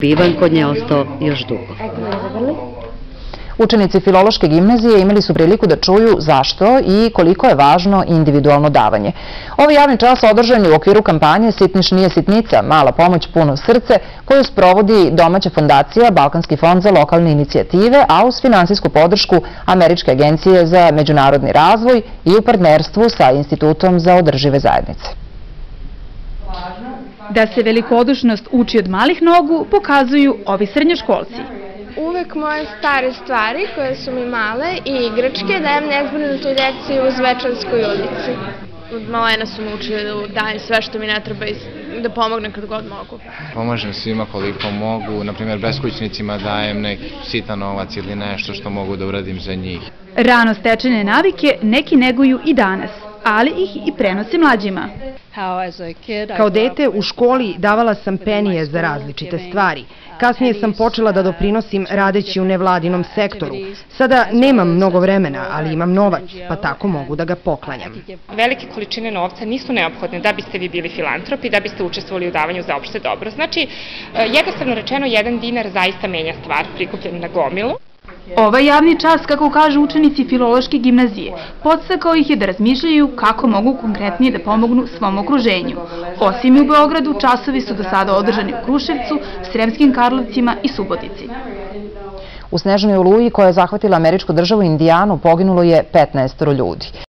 Ivan kod nje ostao još dugo. Učenici Filološke gimnazije imali su priliku da čuju zašto i koliko je važno individualno davanje. Ovaj javni čas održan je u okviru kampanje Sitniš nije sitnica, mala pomoć puno srce, koju sprovodi domaća fondacija Balkanski fond za lokalne inicijative, a uz finansijsku podršku Američke agencije za međunarodni razvoj i u partnerstvu sa Institutom za održive zajednice. Da se velikodušnost uči od malih nogu pokazuju ovi srednjoškolci. Uvek moje stare stvari koje su mi male i igračke dajem nezbrinutoj deci u Zvečanskoj ulici. Od malena su me učili da dajem sve što mi ne treba i da pomognem kad god mogu. Pomažem svima koliko mogu, na primjer beskućnicima dajem neki sitan novac ili nešto što mogu da uradim za njih. Rano stečene navike neki neguju i danas, ali ih i prenose mlađima. Kao dete u školi davala sam penije za različite stvari. Kasnije sam počela da doprinosim radeći u nevladinom sektoru. Sada nemam mnogo vremena, ali imam novac, pa tako mogu da ga poklanjam. Velike količine novca nisu neophodne da biste vi bili filantropi, da biste učestvovali u davanju za opšte dobro. Znači, jednostavno rečeno, 1 dinar zaista menja stvar prikupljen na gomilu. Ovaj javni čas, kako kažu učenici Filološke gimnazije, podstakao ih je da razmišljaju kako mogu konkretnije da pomognu svom okruženju. Osim i u Beogradu, časovi su do sada održani u Kruševcu, Sremskim Karlovcima i Subotici. U snežnoj oluji koja je zahvatila američku državu Indijanu poginulo je 15 ljudi.